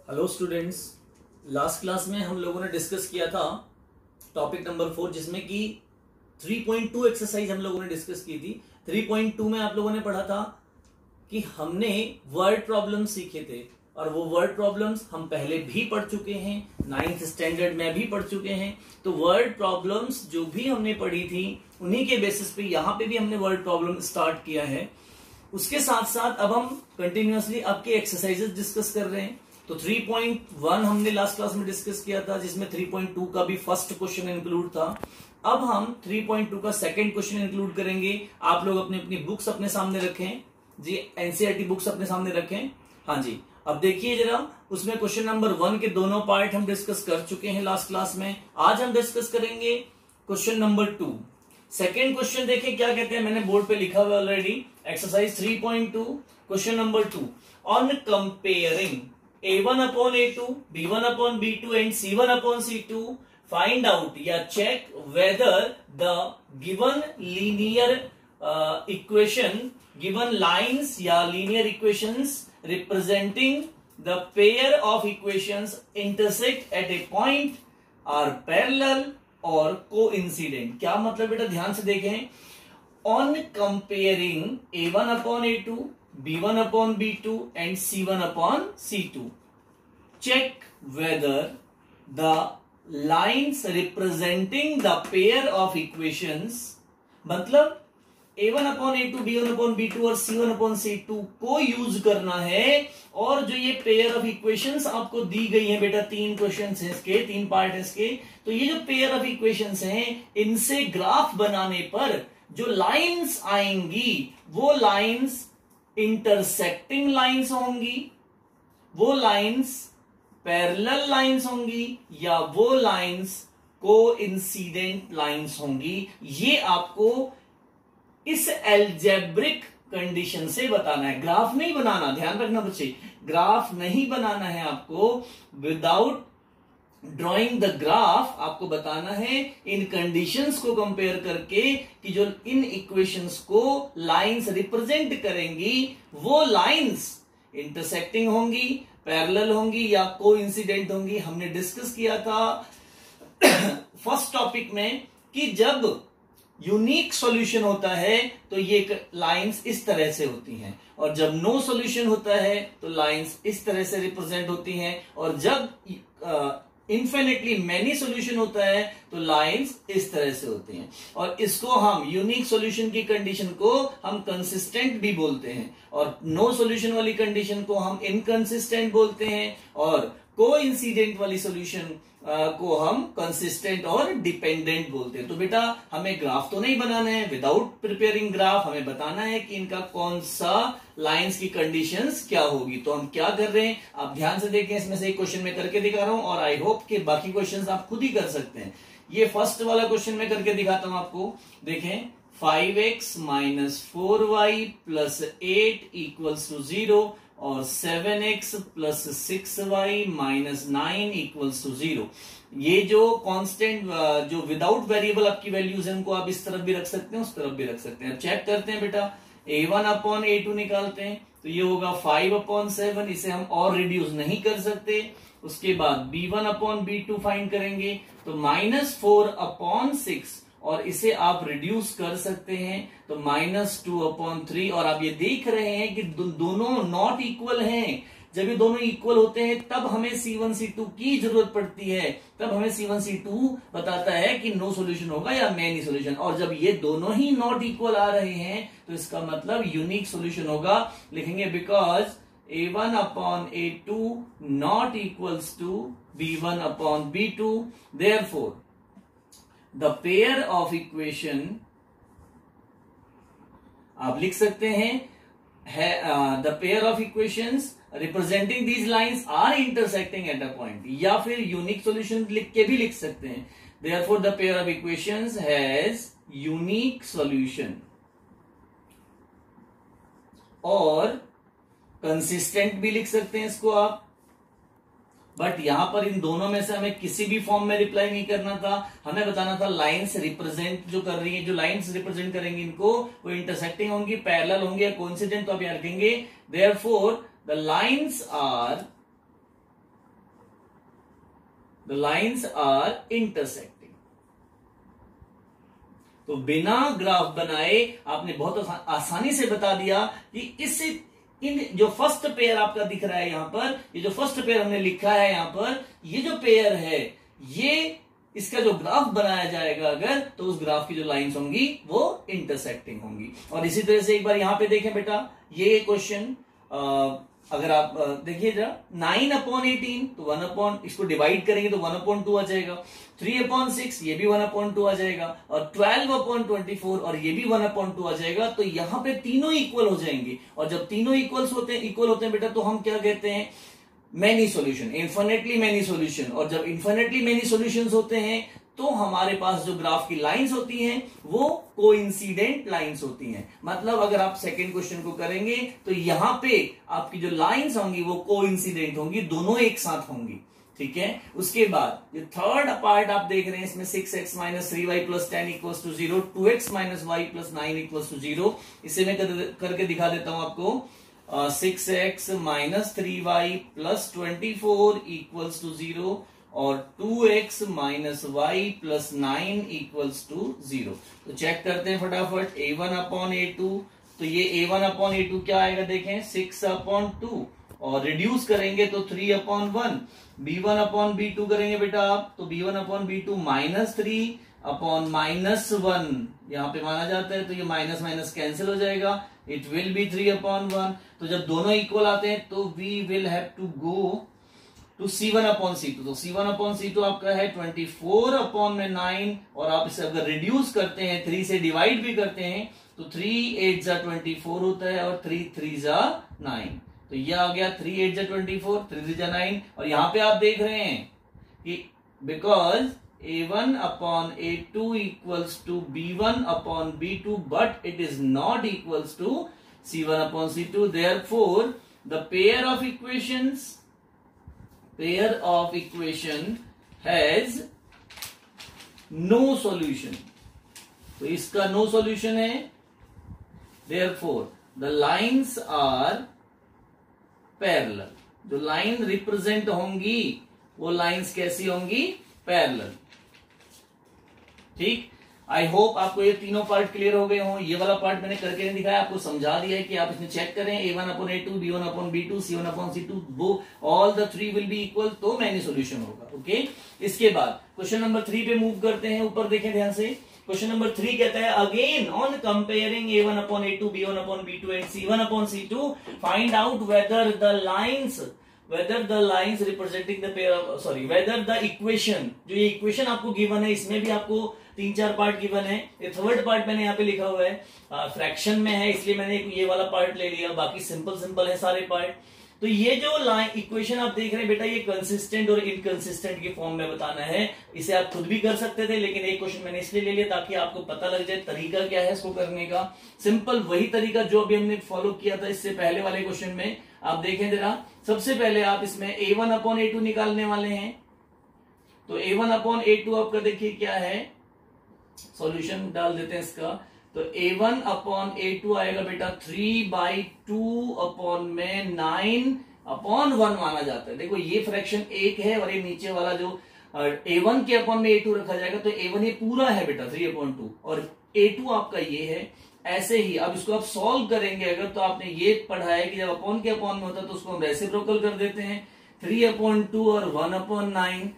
Hello students, last class में हम लोगों ने डिस्कस किया था टॉपिक नंबर 4 जिसमें कि 3.2 एक्सरसाइज हम लोगों ने डिस्कस की थी। 3.2 में आप लोगों ने पढ़ा था कि हमने वर्ड प्रॉब्लम्स सीखे थे और वो वर्ड प्रॉब्लम्स हम पहले भी पढ़ चुके हैं, 9th स्टैंडर्ड में भी पढ़ चुके हैं। तो वर्ड प्रॉब्लम्स जो भी हमने पढ़ी थी उन्हीं के बेसिस पे यहाँ पे भी हमने वर्ड प्रॉब्लम स्टार्ट किया है। उसके साथ साथ अब हम कंटिन्यूअसली आपके एक्सरसाइजेस डिस्कस कर रहे हैं। तो 3.1 हमने लास्ट क्लास में डिस्कस किया था जिसमें 3.2 का भी फर्स्ट क्वेश्चन इंक्लूड था। अब हम 3.2 का सेकंड क्वेश्चन इंक्लूड करेंगे। आप लोग अपनी अपनी बुक्स अपने सामने रखें जी, एनसीईआरटी बुक्स अपने सामने रखें। हाँ जी, अब देखिए जरा, उसमें क्वेश्चन नंबर 1 के दोनों पार्ट हम डिस्कस कर चुके हैं लास्ट क्लास में। आज हम डिस्कस करेंगे क्वेश्चन नंबर 2। सेकेंड क्वेश्चन देखें क्या कहते हैं, मैंने बोर्ड पे लिखा हुआ already. Exercise 3.2 question number 2, on comparing A1 upon A2, B1 upon B2 and C1 upon C2, find out या check whether the given linear equation, given lines या linear equations representing the pair of equations intersect at a point are parallel or coincident। क्या मतलब बेटा, ध्यान से देखें। On comparing A1 upon A2, B1 upon B2 and C1 upon C2, check whether the lines representing the pair of equations, मतलब A1 upon A2, B1 upon B2 और C1 upon C2 को use करना है। और जो ये pair of equations आपको दी गई है बेटा, 3 क्वेश्चंस हैं इसके, 3 पार्ट है इसके। तो ये जो पेयर ऑफ इक्वेशंस हैं इनसे ग्राफ बनाने पर जो लाइंस आएंगी वो लाइंस इंटरसेक्टिंग लाइंस होंगी, वो लाइंस पैरेलल लाइंस होंगी या वो लाइंस कोइंसिडेंट लाइंस होंगी। ये आपको इस एल्जेब्रिक कंडीशन से बताना है। ग्राफ नहीं बनाना, ध्यान रखना बच्चे, ग्राफ नहीं बनाना है आपको। विदाउट ड्रॉइंग द ग्राफ आपको बताना है इन कंडीशंस को कंपेयर करके कि जो इन इक्वेशंस को लाइंस रिप्रेजेंट करेंगी वो लाइंस इंटरसेक्टिंग होंगी, पैरेलल होंगी या कोइंसिडेंट होंगी। हमने डिस्कस किया था फर्स्ट टॉपिक में कि जब यूनिक सॉल्यूशन होता है तो ये लाइंस इस तरह से होती हैं, और जब नो सॉल्यूशन होता है तो लाइंस इस तरह से रिप्रेजेंट होती हैं, और जब इन्फिनिटली मैनी सॉल्यूशन होता है तो लाइंस इस तरह से होती हैं। और इसको हम यूनिक सॉल्यूशन की कंडीशन को हम कंसिस्टेंट भी बोलते हैं, और नो सॉल्यूशन वाली कंडीशन को हम इनकंसिस्टेंट बोलते हैं, और कोइंसिडेंट वाली सॉल्यूशन को हम कंसिस्टेंट और डिपेंडेंट बोलते हैं। तो बेटा हमें ग्राफ तो नहीं बनाना है, विदाउट प्रिपेयरिंग ग्राफ हमें बताना है कि इनका कौन सा लाइंस की कंडीशंस क्या होगी। तो हम क्या कर रहे हैं, आप ध्यान से देखें, इसमें से एक क्वेश्चन में करके दिखा रहा हूं और आई होप कि बाकी क्वेश्चंस आप खुद ही कर सकते हैं। ये फर्स्ट वाला क्वेश्चन में करके दिखाता हूं आपको। देखें, 5x - 4y + 8 = 0 और 7x + 6y - 9 = 0। ये जो कांस्टेंट, जो विदाउट वेरिएबल आपकी वैल्यूज है उनको आप इस तरफ भी रख सकते हैं, उस तरफ भी रख सकते हैं। अब चेक करते हैं बेटा, A1 upon A2 निकालते हैं तो ये होगा 5 upon 7, इसे हम और रिड्यूस नहीं कर सकते। उसके बाद B1 upon B2 फाइंड करेंगे तो -4 upon 6, और इसे आप रिड्यूस कर सकते हैं तो -2 upon 3। और आप ये देख रहे हैं कि दोनों नॉट इक्वल हैं। जब ये दोनों इक्वल होते हैं तब हमें C1 C2 की जरूरत पड़ती है, तब हमें C1 C2 बताता है कि नो सॉल्यूशन होगा या मैनी सॉल्यूशन। और जब ये दोनों ही नॉट इक्वल आ रहे हैं तो इसका मतलब यूनिक सॉल्यूशन होगा। लिखेंगे because A1 upon A2 not equals to B1 upon B2, therefore the pair of equation आप लिख सकते हैं the pair of equations representing these lines are intersecting at a point, या फिर यूनिक सॉल्यूशन लिख के भी लिख सकते हैं। therefore the pair of equations has unique solution, और कंसिस्टेंट भी लिख सकते हैं इसको आप। बट यहां पर इन दोनों में से हमें किसी भी फॉर्म में रिप्लाई नहीं करना था, हमें बताना था लाइंस रिप्रेजेंट जो कर रही है, जो लाइंस रिप्रेजेंट करेंगी इनको वो इंटरसेक्टिंग होंगी, पैरेलल होंगी या कोइंसिडेंट। तो आप यहाँ रखेंगे therefore the lines are the lines are intersecting. तो बिना ग्राफ बनाए आपने बहुत आसानी से बता दिया कि इन जो फर्स्ट पेयर आपका दिख रहा है यहां पर, ये जो फर्स्ट पेयर हमने लिखा है यहां पर, ये जो पेयर है, ये इसका जो ग्राफ बनाया जाएगा अगर, तो उस ग्राफ की जो लाइंस होंगी वो इंटरसेक्टिंग होंगी। और इसी तरह से एक बार यहां पे देखें बेटा, ये क्वेश्चन अगर आप देखिए जरा, 9/18 तो 1 इसको डिवाइड करेंगे तो 1/2 आ जाएगा, 3/6 ये भी 1/2 आ जाएगा, और 12/24 और ये भी 1/2 आ जाएगा। तो यहां पे तीनों इक्वल हो जाएंगे, और जब तीनों इक्वल होते हैं बेटा, तो हम क्या कहते हैं, many solution, infinitely many solution. और जब इन्फिनिटली मैनी सॉल्यूशंस होते हैं तो हमारे पास जो ग्राफ की लाइंस होती हैं वो कोइंसिडेंट लाइंस होती हैं। मतलब अगर आप सेकंड क्वेश्चन को करेंगे तो यहां पे आपकी जो लाइंस होंगी वो कोइंसिडेंट होंगी, दोनों एक साथ होंगी, ठीक है। उसके बाद जो थर्ड पार्ट आप देख रहे हैं, इसमें 6x - 3y + 10 = 0, 2x - y + 9 = 0। इसे मैं करके दिखा देता हूं आपको। 6x - 3y + 24 = 0 और 2x - y + 9 = 0। तो चेक करते हैं फटाफट, a1/a2, तो ये a1/a2 क्या आएगा देखें, 6/2, और रिड्यूस करेंगे तो 3/1। b1/b2 करेंगे बेटा आप, तो b1/b2 -3/-1 यहां पे माना जाता है, तो ये माइनस माइनस कैंसिल हो जाएगा, इट विल बी 3/1। तो जब दोनों इक्वल आते हैं तो we will have to go to C1/C2। तो C1/C2 आपका है 24/9, और आप इसे अगर रिड्यूस करते हैं, 3 से डिवाइड भी करते हैं, तो 3 8 24 होता है, और 3 3 9। तो ये आ गया 3 8 24, 3 3 9। और यहां पे आप देख रहे हैं कि because a1/a2 equals to b1/b2, but it is not equals to C1/C2. Therefore, the pair of equation has no solution. तो इसका no solution है। Therefore, the lines are parallel. जो लाइन रिप्रेजेंट होंगी वो लाइंस कैसी होंगी, पैरेलल। ठीक, I hope आपको ये तीनों पार्ट क्लियर हो गए हों। ये वाला पार्ट मैंने करके नहीं दिखाया, आपको समझा दिया है कि आप इसमें चेक करें, a1/a2, b1/b2, c1/c2, वो all the 3 will be equal, तो मैनी सॉल्यूशन होगा। ओके, इसके बाद क्वेश्चन नंबर 3 पे मूव करते हैं। ऊपर देखें ध्यान से, क्वेश्चन नंबर 3 कहता है, again on comparing a1/a2, b1/b2 and c1/c2, find out whether the lines representing the pair of, sorry, whether the equation, जो ये इक्वेशन आपको गिवन है, इसमें भी आपको 3-4 पार्ट गिवन है। ये थर्ड पार्ट मैंने यहाँ पे लिखा हुआ है, फ्रैक्शन में है, इसलिए मैंने ये वाला पार्ट ले लिया, बाकी सिंपल है सारे पार्ट। तो ये जो लाइन इक्वेशन आप देख रहे हैं बेटा, ये कंसिस्टेंट और इनकंसिस्टेंट के फॉर्म में बताना है। इसे आप खुद भी कर सकते थे, लेकिन एक क्वेश्चन मैंने इसलिए ले लिया ताकि आपको पता लग जाए तरीका क्या है इसको करने का। सिंपल वही तरीका जो अभी हमने फॉलो किया था इससे पहले वाले क्वेश्चन में। आप देखें जरा, सबसे पहले आप इसमें a1/a2 निकालने वाले हैं। तो a1/a2 आपका देखिए क्या है, सॉल्यूशन डाल देते हैं इसका। तो a1/a2 आएगा बेटा 3/2/9/1 माना जाता है। देखो ये फ्रैक्शन 1 है, और ये नीचे वाला जो a1 के अपॉन में a2 रखा जाएगा, तो a1 ये पूरा है बेटा 3/2, और a2 आपका ये है। ऐसे ही अब इसको आप सॉल्व करेंगे अगर, तो आपने ये पढ़ा है कि जब अपॉन के अपॉन में होता है तो उसको हम रेसिप्रोकल कर देते हैं। 3/2 और 1/9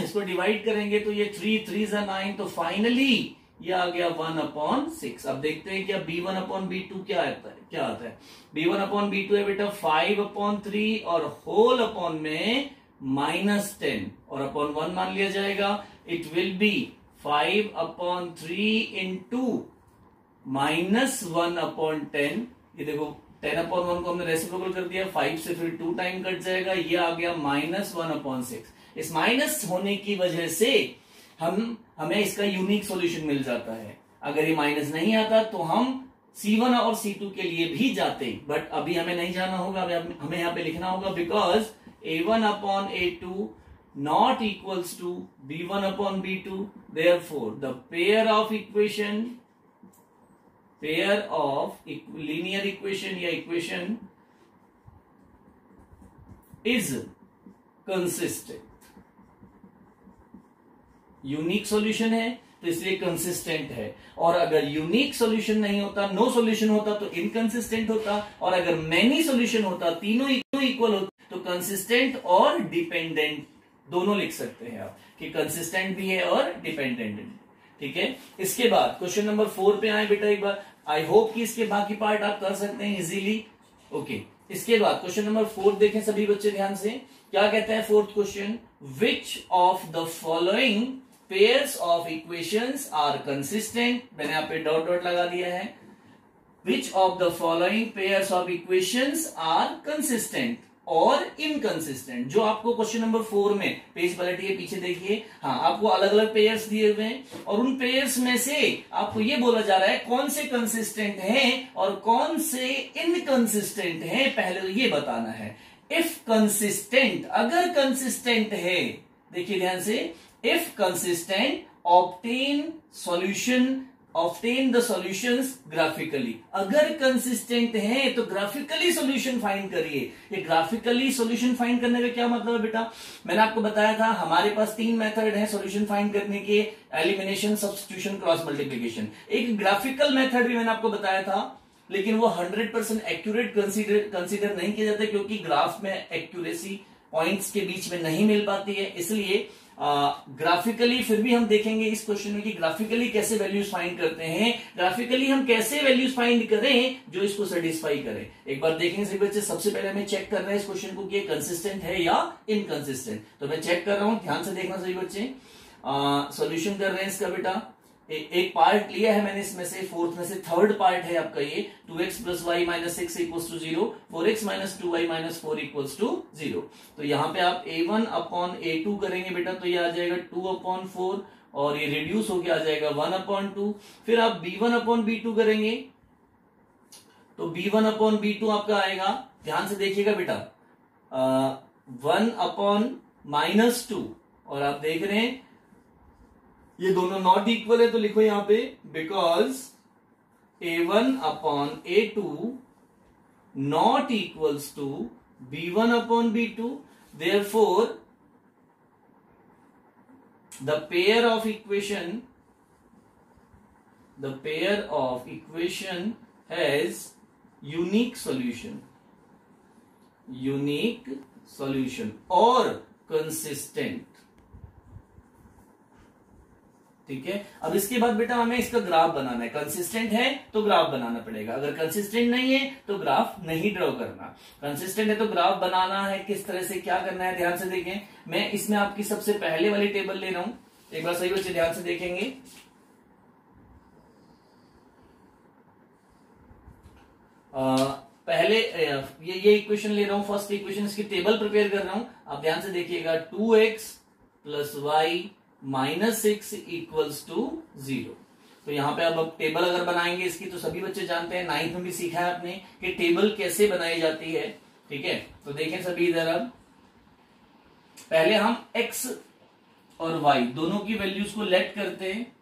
इसको डिवाइड करेंगे तो ये 3 3 9, तो फाइनली ये आ गया 1/6। अब देखते हैं क्या b1/b2 क्या आता है। b1/b2 है बेटा 5/3 और होल अपॉन में -10, और अपॉन 1 मान लिया जाएगा। It will be 5/3 into -1/10। ये देखो 10/1 को हमने रेसिप्रोकल कर दिया, 5 से फिर 2 टाइम कट जाएगा, ये आ गया -1/6। इस माइनस होने की वजह से हमें इसका यूनिक सॉल्यूशन मिल जाता है। अगर ये माइनस नहीं आता तो हम C1 और C2 के लिए भी जाते, बट अभी हमें नहीं जाना होगा, हमें यहां पे लिखना होगा because a1/a2 not equals to b1/b2, therefore the pair of linear equation या equation is consistent। Unique solution है तो इसलिए कंसिस्टेंट है, और अगर यूनिक सॉल्यूशन नहीं होता, नो सॉल्यूशन होता तो इनकंसिस्टेंट होता, और अगर मेनी सॉल्यूशन होता, तीनों इक्वल होता तो कंसिस्टेंट और डिपेंडेंट दोनों लिख सकते हैं आप कि कंसिस्टेंट भी है और डिपेंडेंट। ठीक है, इसके बाद क्वेश्चन नंबर 4 पे आए बेटा एक बार। आई होप कि इसके बाकी पार्ट आप कर सकते हैं इजीली। ओके, इसके बाद क्वेश्चन नंबर 4 देखें सभी बच्चे ध्यान से। क्या कहता है fourth question, which of the following pairs of equations are consistent. मैंने यहाँ पे डॉट डॉट लगा दिया है। Which of the following pairs of equations are consistent और इनकंसिस्टेंट। जो आपको क्वेश्चन नंबर 4 में, पेज पलटिए पीछे देखिए, हाँ आपको अलग अलग पेयर्स दिए हुए हैं और उन पेयर्स में से आपको ये बोला जा रहा है कौन से कंसिस्टेंट हैं और कौन से इनकंसिस्टेंट हैं, पहले तो ये बताना है। इफ कंसिस्टेंट, अगर कंसिस्टेंट है, देखिए ध्यान से, if consistent obtain the solutions graphically. अगर कंसिस्टेंट है तो ग्राफिकली सॉल्यूशन फाइंड करिए। ये ग्राफिकली सॉल्यूशन फाइंड करने का क्या मतलब है बेटा, मैंने आपको बताया था हमारे पास 3 मेथड है सॉल्यूशन फाइंड करने के, एलिमिनेशन, सब्स्टिट्यूशन, क्रॉस मल्टीप्लिकेशन। एक ग्राफिकल मेथड भी मैंने आपको बताया था, लेकिन वो 100% एक्यूरेट कंसीडर नहीं किया जाता क्योंकि ग्राफ में एक्यूरेसी पॉइंट्स के बीच में नहीं मिल पाती है। इसलिए ग्राफिकली फिर भी हम देखेंगे इस क्वेश्चन में कि ग्राफिकली कैसे वैल्यूज फाइंड करते हैं, ग्राफिकली हम कैसे वैल्यूज फाइंड करें जो इसको सेटिस्फाई करें। एक बार देखेंगे सभी बच्चे, सबसे पहले हमें चेक करना है इस क्वेश्चन को कि ये कंसिस्टेंट है या इनकंसिस्टेंट। तो मैं चेक कर रहा हूं, ध्यान से देखना सभी बच्चे। सॉल्यूशन कर रहे हैं इसका बेटा। एक पार्ट लिया है मैंने इसमें से, फोर्थ में से थर्ड पार्ट है आपका ये, 2x plus y minus 6 equals to 0, 4x minus 2y minus 4 equals to 0। तो यहाँ पे आप a1 अपॉन a2 करेंगे बेटा तो ये आ जाएगा 2 अपॉन 4 और ये रिड्यूस होके आ जाएगा 1 अपॉन 2। फिर आप b1 अपॉन b2 करेंगे तो b1 अपॉन b2 आपका आएगा, ध्यान से देखिएगा बेटा, 1 अपॉन माइनस 2, और आप देख रहे हैं ये दोनों नॉट इक्वल है तो लिखो यहां पे because a1 upon a2 not equals to b1 upon b2, therefore the pair of equation has unique solution और consistent। ठीक है, अब इसके बाद बेटा हमें इसका ग्राफ बनाना है। कंसिस्टेंट है तो ग्राफ बनाना पड़ेगा, अगर कंसिस्टेंट नहीं है तो ग्राफ नहीं ड्रॉ करना। कंसिस्टेंट है तो ग्राफ बनाना है, किस तरह से क्या करना है ध्यान से देखें। मैं इसमें आपकी सबसे पहले वाली टेबल ले रहा हूं, एक बार सही बच्चे ध्यान से देखेंगे। पहले ये इक्वेशन ले रहा हूं, फर्स्ट इक्वेशन, इसकी टेबल प्रिपेयर कर रहा हूं। आप ध्यान से देखिएगा, 2x plus y minus 6 equals to 0। तो यहां पे अब टेबल अगर बनाएंगे इसकी, तो सभी बच्चे जानते हैं, 9th में भी सीखा है आपने कि टेबल कैसे बनाई जाती है। ठीक है, तो देखें सभी इधर, अब पहले हम x और y दोनों की वैल्यूज को लेट करते हैं।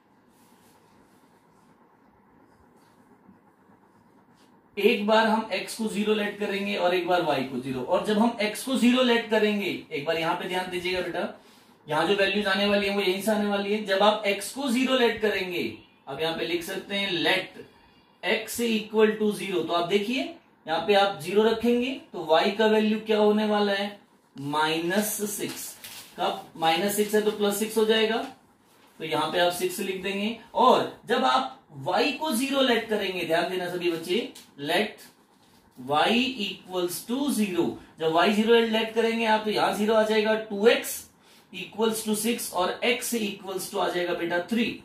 एक बार हम x को 0 लेट करेंगे और एक बार y को 0, और जब हम x को 0 लेट करेंगे, एक बार यहां पे ध्यान दीजिएगा बेटा, यहां जो वैल्यूज आने वाली है वो यहीं से आने वाली है। जब आप x को 0 लेट करेंगे, अब यहां पे लिख सकते हैं लेट x इक्वल टू 0, तो आप देखिए यहां पे आप 0 रखेंगे तो y का वैल्यू क्या होने वाला है, -6। कब -6 है तो +6 हो जाएगा, तो यहां पे आप 6 लिख देंगे। और जब आप y को 0 लेट करेंगे, ध्यान देना सभी बच्चे, लेट y इक्वल्स टू 0, जब y 0 लेट करेंगे आप तो यहां 0 आ जाएगा, 2x इक्वल्स टू 6 और x इक्वल्स टू आ जाएगा बेटा 3।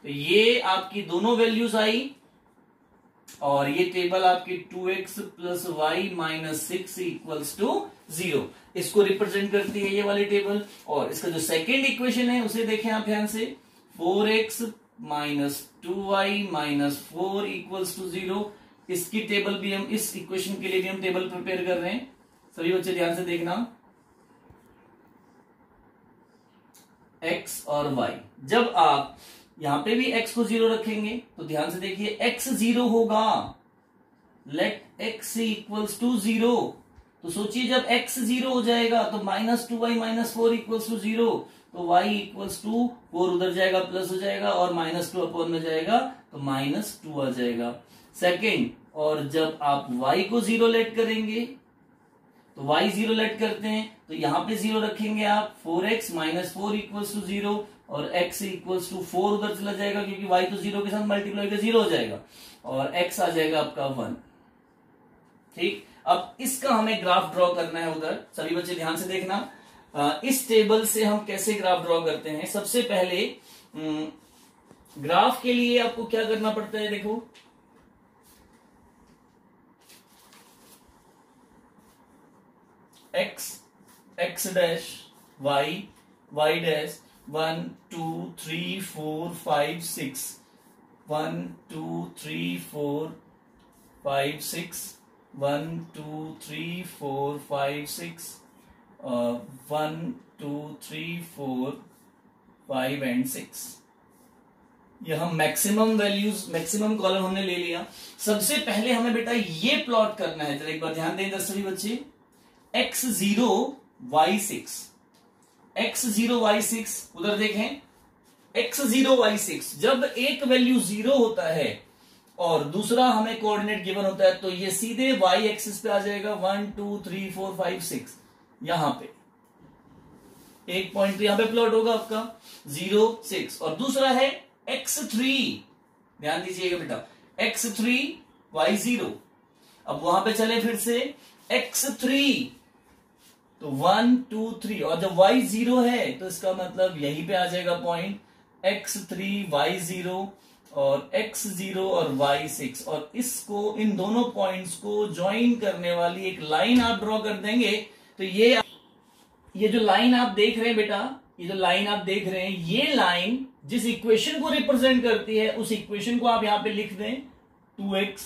तो ये आपकी दोनों वैल्यूज आई और ये टेबल आपकी 2x plus y minus 6 equals to 0 इसको रिप्रेजेंट करती है ये वाली टेबल। और इसका जो सेकेंड इक्वेशन है उसे देखें आप ध्यान से, 4x minus 2y minus 4 equals to 0, इसकी टेबल भी हम, इस इक्वेशन के लिए भी हम टेबल प्रिपेयर कर रहे हैं। सभी बच्चे ध्यान से देखना, x और y, जब आप यहां पे भी x को 0 रखेंगे तो ध्यान से देखिए x 0 होगा, लेट x इक्वल्स टू 0, तो सोचिए जब x 0 हो जाएगा तो -2y - 4 इक्वल्स टू 0, तो y इक्वल्स टू 4 उधर जाएगा प्लस हो जाएगा और -2 अपॉन में जाएगा तो -2 आ जाएगा। सेकेंड, और जब आप y को 0 लेट करेंगे तो y 0 लेट करते हैं तो यहां पे 0 रखेंगे आप, 4x - 4 इक्वल्स टू 0 और x इक्वल्स टू 4 उधर चला जाएगा क्योंकि y तो 0 के साथ मल्टीप्लाई होकर 0 हो जाएगा और x आ जाएगा आपका 1। ठीक, अब इसका हमें ग्राफ ड्रॉ करना है उधर। सभी बच्चे ध्यान से देखना, इस टेबल से हम कैसे ग्राफ ड्रॉ करते हैं। सबसे पहले ग्राफ के लिए आपको क्या करना पड़ता है, देखो x dash y dash 1 2 3 4 5 6 1 2 3 4 5 6 1 2 3 4 5 6 1 2 3 4 5 and 6। यह हम मैक्सिमम वैल्यूज, मैक्सिमम कॉलम हमने ले लिया। सबसे पहले हमें बेटा ये प्लॉट करना है, जरा एक बार ध्यान दें इधर सभी बच्चे। x0 y6 x0 y6 उधर देखें, x0 y6 जब एक वैल्यू 0 होता है और दूसरा हमें कोऑर्डिनेट गिवन होता है तो ये सीधे y एक्सिस पे आ जाएगा 1 2 3 4 5 6। यहां पे एक पॉइंट तो यहां पे प्लॉट होगा आपका 0 6 और दूसरा है x3, ध्यान दीजिएगा बेटा, x3 y0। अब वहां पे चले फिर से x3 तो 1 2 3 और जब y 0 है तो इसका मतलब यहीं पे आ जाएगा पॉइंट x3 y0 और x0 और y6 और इसको, इन दोनों पॉइंट्स को ज्वाइन करने वाली एक लाइन आप ड्रॉ कर देंगे तो ये जो लाइन आप देख रहे हैं बेटा, ये जो लाइन आप देख रहे हैं, ये लाइन जिस इक्वेशन को रिप्रेजेंट करती है उस इक्वेशन को आप यहां पे लिख दें 2x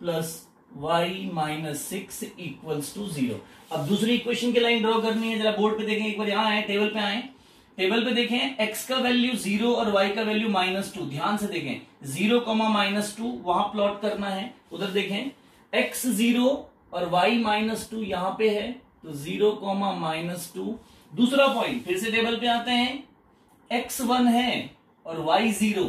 plus y - 6 equals to 0। अब दूसरी इक्वेशन की लाइन ड्रॉ करनी है, जरा बोर्ड पे देखें, एक बार यहां आए, टेबल पे आए, टेबल पे देखें x का वैल्यू 0 और y का वैल्यू -2, ध्यान से देखें 0, -2 वहां प्लॉट करना है। उधर देखें x0 और y -2 यहां पे है तो 0, -2। दूसरा पॉइंट फिर से टेबल पे आते हैं, x1 है और y0,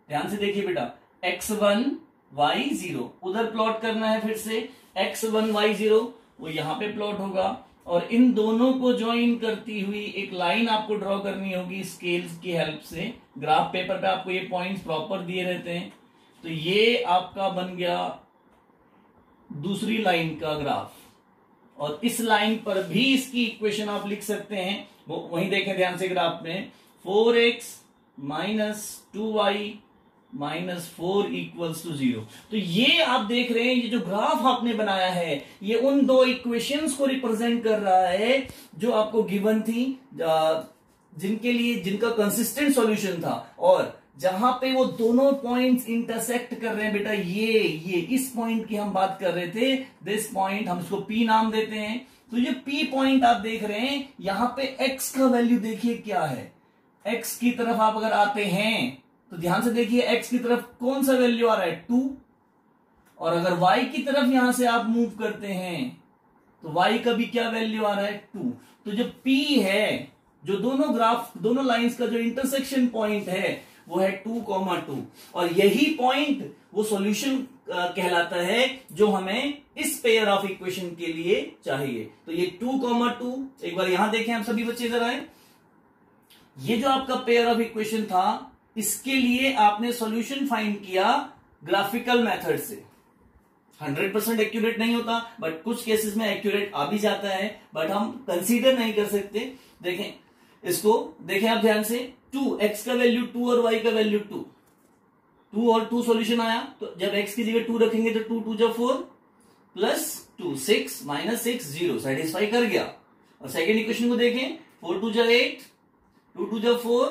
ध्यान से देखिए बेटा, x1 y0 उधर प्लॉट करना है। फिर से x1 y0 वो यहां पे प्लॉट होगा और इन दोनों को ज्वाइन करती हुई एक लाइन आपको ड्रॉ करनी होगी स्केल्स की हेल्प से। ग्राफ पेपर पे आपको ये पॉइंट्स प्रॉपर दिए रहते हैं तो ये आपका बन गया दूसरी लाइन का ग्राफ और इस लाइन पर भी इसकी इक्वेशन आप लिख सकते हैं। वो वहीं देखें ध्यान से ग्राफ में, 4x - 2y -4 इक्वल्स टू 0। तो ये आप देख रहे हैं, ये जो ग्राफ आपने बनाया है ये उन दो इक्वेशंस को रिप्रेजेंट कर रहा है जो आपको गिवन थी, जिनके लिए, जिनका कंसिस्टेंट सॉल्यूशन था और जहां पे वो दोनों पॉइंट्स इंटरसेक्ट कर रहे हैं बेटा, ये इस पॉइंट की हम बात कर रहे थे, दिस पॉइंट, हम इसको P नाम देते हैं। तो ये P पॉइंट आप देख रहे हैं, यहां पे x का वैल्यू देखिए क्या है। x की तरफ आप अगर आते हैं तो ध्यान से देखिए x की तरफ कौन सा वैल्यू आ रहा है 2 और अगर y की तरफ यहां से आप मूव करते हैं तो y का भी क्या वैल्यू आ रहा है 2। तो जो P है, जो दोनों ग्राफ, दोनों लाइंस का जो इंटरसेक्शन पॉइंट है वो है 2,2 और यही पॉइंट वो सॉल्यूशन कहलाता है जो हमें इस पेयर ऑफ इक्वेशन के लिए चाहिए। तो ये 2,2, एक बार यहां देखें आप सभी बच्चे इधर आए, ये जो आपका पेयर ऑफ इक्वेशन था इसके लिए आपने सॉल्यूशन फाइंड किया ग्राफिकल मेथड से। 100% एक्यूरेट नहीं होता बट कुछ केसेस में एक्यूरेट आ भी जाता है, बट हम कंसीडर नहीं कर सकते। देखें इसको, देखें आप ध्यान से, 2 x का वैल्यू 2 और y का वैल्यू 2 और 2 सॉल्यूशन आया तो जब x की जगह 2 रखेंगे तो 2 2 4 प्लस 2 6 -6 0 सेटिस्फाई कर गया। और सेकेंड इक्वेशन को देखें, 4 2 8 2 2 4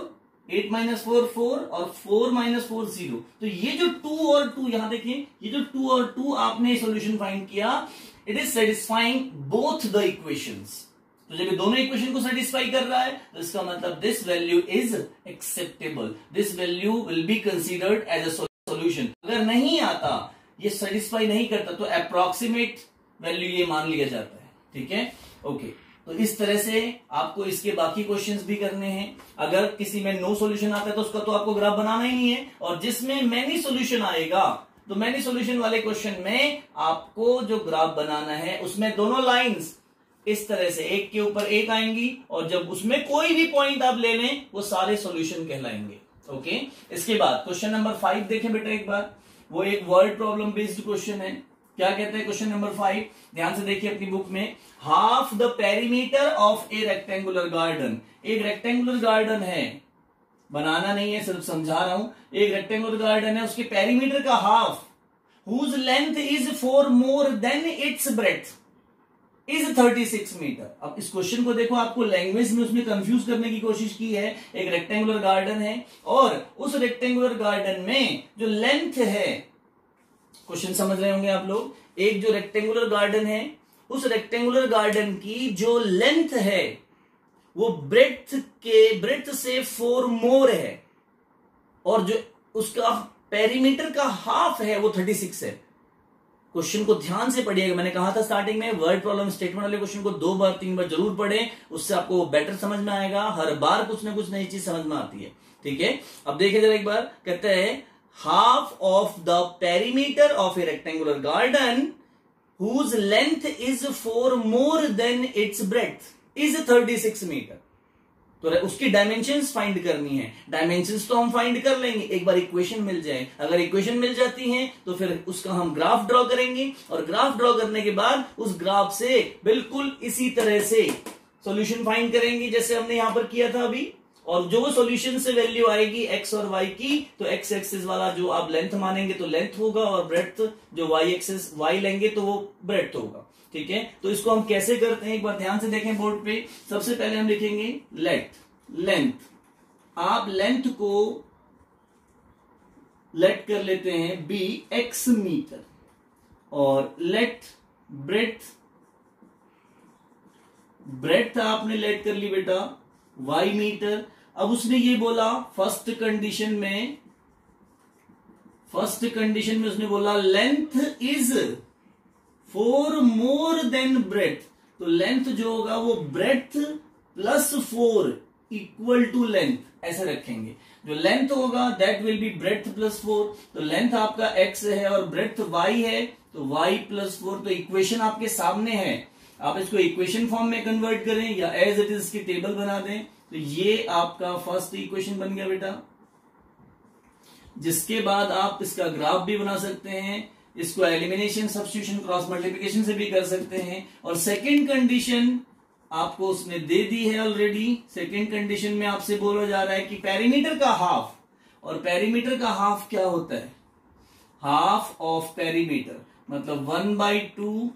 8 -4 4 और 4 -4 0। तो ये जो 2 और 2 यहां देखिए, ये जो 2 और 2 आपने सॉल्यूशन फाइंड किया, it is satisfying both the equations. तो जब ये दोनों इक्वेशन को सेटिस्फाई कर रहा है तो इसका मतलब this value is acceptable, this value will be considered as a solution. अगर नहीं आता, ये सेटिस्फाई नहीं करता तो अप्रोक्सीमेट वैल्यू ये मान लिया जाता है। ठीक है, ओके। तो इस तरह से आपको इसके बाकी क्वेश्चंस भी करने हैं। अगर किसी में नो सॉल्यूशन आता है तो उसका तो आपको ग्राफ बनाना ही नहीं है, और जिसमें मैनी सॉल्यूशन आएगा तो मैनी सॉल्यूशन वाले क्वेश्चन में आपको जो ग्राफ बनाना है उसमें दोनों लाइंस इस तरह से एक के ऊपर एक आएंगी, और जब उसमें कोई भी पॉइंट आप ले लें वो सारे सॉल्यूशन कहलाएंगे। ओके, इसके बाद क्वेश्चन नंबर 5 देखें बेटा एक बार। वो एक वर्ड प्रॉब्लम बेस्ड क्वेश्चन है। क्या कहते हैं क्वेश्चन नंबर 5, ध्यान से देखिए अपनी बुक में। Half the perimeter of A rectangular garden. एक रेक्टेंगुलर गार्डन है, बनाना नहीं है, सिर्फ समझा रहा हूं। एक रेक्टेंगुलर गार्डन है, उसके पेरीमीटर का half whose length is 4 more than its breadth is 36 metre. अब इस क्वेश्चन को देखो, आपको लैंग्वेज में उसने कंफ्यूज करने की कोशिश की है। एक रेक्टेंगुलर गार्डन है और उस रेक्टेंगुलर गार्डन में जो लेंथ है, क्वेश्चन समझ रहे होंगे आप लोग। एक जो रेक्टेंगुलर गार्डन है, उस रेक्टेंगुलर गार्डन की जो लेंथ है वो ब्रेथ से 4 मोर है, और जो उसका पेरीमीटर का हाफ है वो 36 है। क्वेश्चन को ध्यान से पढ़िएगा। मैंने कहा था स्टार्टिंग में, वर्ड प्रॉब्लम स्टेटमेंट वाले क्वेश्चन को 2 बार 3 बार जरूर पढ़ें, उससे आपको बेटर समझ में आएगा। हर बार कुछ ना कुछ नई चीज समझ में आती है, ठीक है। अब देखिए जरा एक बार, कहते हैं half of the perimeter of a rectangular garden whose length is 4 more than its breadth is 36 meter। तो उसकी डायमेंशंस फाइंड करनी है। डायमेंशंस तो हम फाइंड कर लेंगे एक बार इक्वेशन मिल जाए। अगर इक्वेशन मिल जाती है तो फिर उसका हम ग्राफ ड्रॉ करेंगे, और ग्राफ ड्रॉ करने के बाद उस ग्राफ से बिल्कुल इसी तरह से सॉल्यूशन फाइंड करेंगे जैसे हमने यहां पर किया था अभी। और जो सॉल्यूशन से वैल्यू आएगी एक्स और वाई की, तो एक्स एक्सिस वाला जो आप लेंथ मानेंगे तो लेंथ होगा, और ब्रेड्थ जो वाई एक्सिस वाई लेंगे तो वो ब्रेड्थ होगा, ठीक है। तो इसको हम कैसे करते हैं एक बार ध्यान से देखें बोर्ड पे। सबसे पहले हम लिखेंगे लेंथ। आप लेंथ को लेट कर लेते हैं बी एक्स मीटर, और लेट ब्रेड्थ आपने लेट कर ली बेटा वाई मीटर। अब उसने ये बोला फर्स्ट कंडीशन में उसने बोला length is 4 more than breadth. तो लेंथ जो होगा वो breadth plus 4 equal to length, ऐसे रखेंगे। जो लेंथ होगा that will be breadth plus 4। तो लेंथ आपका x है और ब्रेड्थ y है, तो y प्लस 4। तो इक्वेशन आपके सामने है, आप इसको इक्वेशन फॉर्म में कन्वर्ट करें या एज इट इज इसकी टेबल बना दें। तो ये आपका फर्स्ट इक्वेशन बन गया बेटा, जिसके बाद आप इसका ग्राफ भी बना सकते हैं। इसको एलिमिनेशन, सब्स्टिट्यूशन, क्रॉस मल्टीप्लिकेशन से भी कर सकते हैं। और सेकंड कंडीशन आपको उसने दे दी है ऑलरेडी। सेकंड कंडीशन में आपसे बोला जा रहा है कि पेरीमीटर का हाफ, और पेरीमीटर का हाफ क्या होता है, हाफ ऑफ पेरीमीटर मतलब 1/2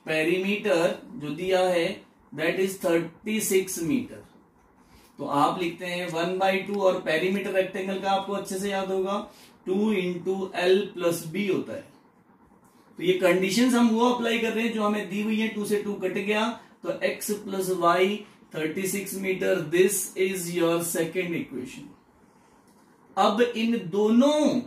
पेरीमीटर जो दिया है दैट इज 36 मीटर। तो आप लिखते हैं 1/2, और पेरीमीटर रेक्टेंगल का आपको अच्छे से याद होगा 2 × L + B होता है। तो ये कंडीशंस हम वो अप्लाई कर रहे हैं जो हमें दी हुई है। 2 से 2 कट गया, तो x + y 36 metre. This is your second equation. अब इन दोनों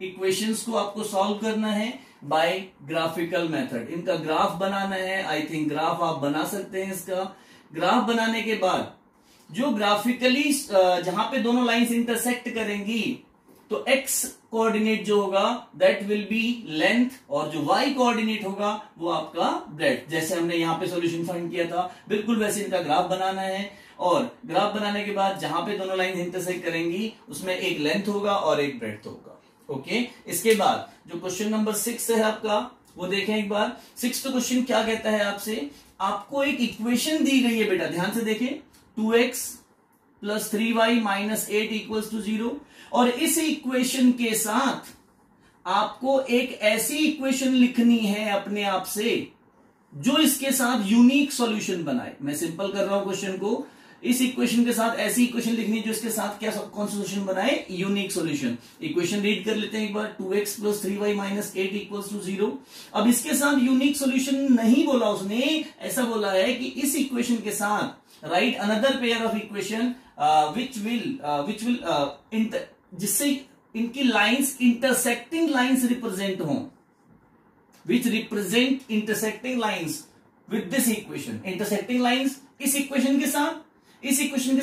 इक्वेशंस को आपको सॉल्व करना है बाय ग्राफिकल मेथड। इनका ग्राफ बनाना है। आई थिंक ग्राफ आप बना सकते हैं। इसका ग्राफ बनाने के बाद जो ग्राफिकली जहां पे दोनों लाइंस इंटरसेक्ट करेंगी, तो x कोऑर्डिनेट जो होगा दैट विल बी लेंथ, और जो y कोऑर्डिनेट होगा वो आपका ब्रेड्थ। जैसे हमने यहां पे सॉल्यूशन फाइंड किया था, बिल्कुल वैसे इनका ग्राफ बनाना है। और ग्राफ बनाने के बाद जहां पे दोनों लाइंस इंटरसेक्ट करेंगी उसमें एक लेंथ होगा और एक ब्रेड्थ होगा। ओके, इसके बाद जो क्वेश्चन नंबर 6 है आपका, वो देखें एक बार। 6th क्वेश्चन क्या कहता है आपसे, आपको एक इक्वेशन दी गई है बेटा, ध्यान से देखें। 2x + 3y - 8 = 0। और इस इक्वेशन के साथ आपको एक ऐसी इक्वेशन लिखनी है अपने आप से जो इसके साथ यूनिक सॉल्यूशन बनाए। मैं सिंपल कर रहा हूं क्वेश्चन को। इस इक्वेशन के साथ ऐसी इक्वेशन लिखनी है जो इसके साथ क्या, कौन सा सॉल्यूशन बनाए, यूनिक सॉल्यूशन। इक्वेशन रीड कर लेते हैं एक बार। 2x + 3y - 8 = 0। अब इसके साथ यूनिक सॉल्यूशन नहीं बोला उसने, ऐसा बोला है कि इस इक्वेशन के साथ right another pair of equation which will जिससे इनकी लाइंस इंटरसेक्टिंग लाइंस रिप्रेजेंट हों, which represent intersecting lines with this equation, intersecting lines इस इक्वेशन के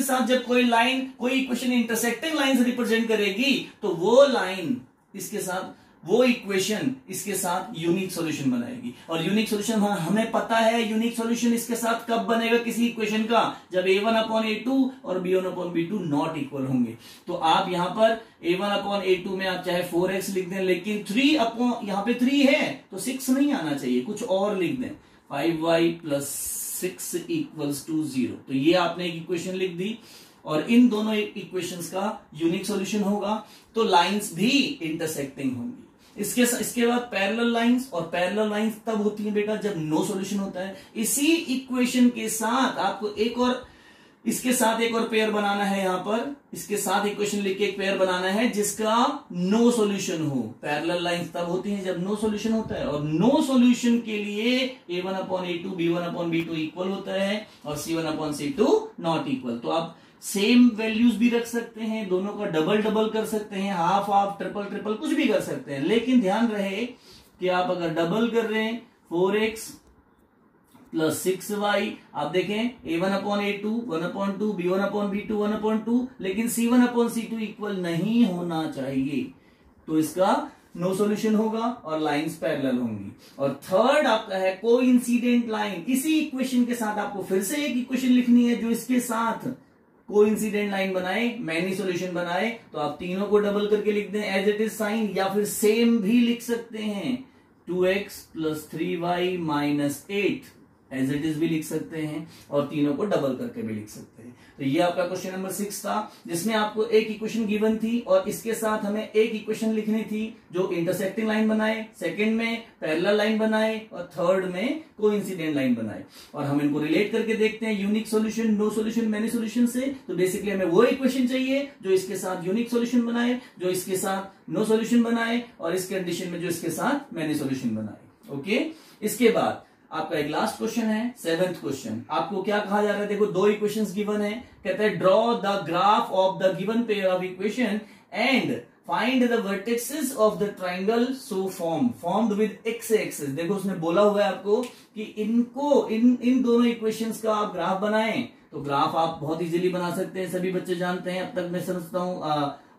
साथ जब कोई इक्वेशन इंटरसेक्टिंग लाइन से रिप्रेजेंट करेगी तो वो लाइन इसके साथ, वो इक्वेशन इसके साथ यूनिक सॉल्यूशन बनाएगी। और यूनिक सॉल्यूशन हमें पता है, यूनिक सॉल्यूशन इसके साथ कब बनेगा किसी इक्वेशन का, जब a1/a2 और b1/b2 नॉट इक्वल होंगे। तो आप यहां पर a1/a2 में आप चाहे 4x लिख दें, लेकिन यहां पे 3 है तो 6 नहीं आना चाहिए, कुछ और लिख दें, 5y + 6 = 0। तो ये आपने एक इक्वेशन लिख दी और इन दोनों इक्वेशंस का यूनिक सॉल्यूशन होगा, तो लाइंस भी इंटरसेक्टिंग होंगी। इसके बाद पैरेलल लाइंस, और पैरेलल लाइंस तब होती है बेटा जब नो सॉल्यूशन होता है। इसी इक्वेशन के साथ आपको इसके साथ एक और पेयर बनाना है, यहां पर इसके साथ इक्वेशन लिख के एक पेयर बनाना है जिसका नो सॉल्यूशन हो। पैरेलल लाइंस तब होती हैं जब नो सॉल्यूशन होता है, और नो सॉल्यूशन के लिए a1/a2 b1/b2 इक्वल होता है और c1/c2 नॉट इक्वल। तो आप सेम वैल्यूज भी रख सकते हैं, दोनों का डबल कर सकते हैं, हाफ ट्रिपल कुछ भी कर सकते हैं, लेकिन ध्यान रहे कि आप अगर डबल कर रहे हैं 4x + 6y, आप देखें a1/a2 1/2 b1/b2 1/2, लेकिन c1/c2 इक्वल नहीं होना चाहिए, तो इसका नो सॉल्यूशन होगा और लाइंस पैरेलल होंगी। और थर्ड आपका है कोइंसिडेंट लाइन। इसी इक्वेशन के साथ आपको फिर से एक इक्वेशन लिखनी है जो इसके साथ कोइंसिडेंट लाइन बनाए, मैनी सॉल्यूशन बनाए, तो आप तीनों को डबल करके लिख दें एज इट इज साइन, या फिर सेम भी लिख सकते हैं 2x + 3y - 8 as it is भी लिख सकते हैं, और तीनों को डबल करके भी लिख सकते हैं। तो ये आपका क्वेश्चन नंबर 6 था, जिसमें आपको एक इक्वेशन गिवन थी और इसके साथ हमें एक इक्वेशन लिखनी थी जो इंटरसेक्टिंग लाइन बनाए, सेकंड में पैरेलल लाइन बनाए और थर्ड में कोइंसिडेंट लाइन बनाए। और हम इनको रिलेट करके देखते हैं unique solution, no solution, many solution से। तो बेसिकली हमें वो इक्वेशन चाहिए जो इसके साथ यूनिक सॉल्यूशन बनाए, जो इसके साथ नो सॉल्यूशन बनाए, और इस कंडीशन में जो इसके साथ मैनी सॉल्यूशन बनाए। ओके, इसके बाद आपका एक लास्ट क्वेश्चन है, 7th क्वेश्चन। आपको क्या कहा जा रहा है, देखो दो इक्वेशंस गिवन है, कहता है draw the graph of the given pair of equation and find the vertexes of the triangle so formed with x axis. देखो उसने बोला हुआ है आपको कि इन दोनों इक्वेशंस का आप ग्राफ बनाएं, तो ग्राफ आप बहुत इजीली बना सकते हैं, सभी बच्चे जानते हैं, अब तक मैं समझता हूं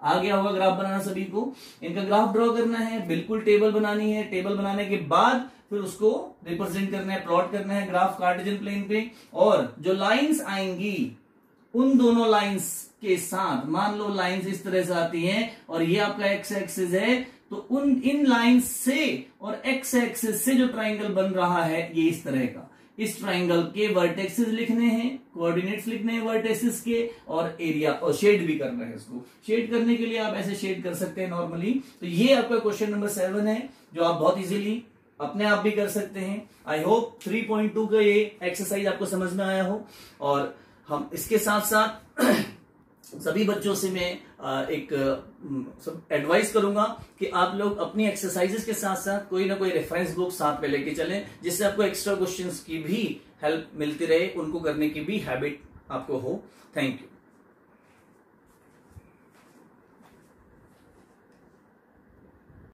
आ गया होगा ग्राफ बनाना सभी को। इनका ग्राफ ड्रॉ करना है, बिल्कुल टेबल बनानी है, टेबल बनाने के बाद फिर उसको रिप्रेजेंट करना है, प्लॉट करना है ग्राफ कार्टेशियन प्लेन पे, और जो लाइंस आएंगी उन दोनों लाइंस के साथ, मान लो लाइंस इस तरह से आती हैं और ये आपका एक्स एक्सिस है, तो इन लाइंस से और एक्स एक्सिस से जो ट्राइंगल बन रहा है ये इस तरह का, इस ट्राइंगल के वर्टेक्सेस लिखने हैं, कोऑर्डिनेट्स लिखने हैं वर्टेक्सेस के, और एरिया और शेड भी करना है। इसको शेड करने के लिए आप ऐसे शेड कर सकते हैं नॉर्मली। तो ये आपका क्वेश्चन नंबर 7 है जो आप बहुत इजीली अपने आप भी कर सकते हैं। आई होप 3.2 का ये एक्सरसाइज आपको समझ में आया हो। और हम इसके साथ साथ सभी बच्चों से मैं एक एडवाइस करूंगा कि आप लोग अपनी एक्सरसाइजेस के साथ साथ कोई ना कोई रेफरेंस बुक साथ में लेके चलें, जिससे आपको एक्स्ट्रा क्वेश्चंस की भी हेल्प मिलती रहे, उनको करने की भी हैबिट आपको हो। Thank you.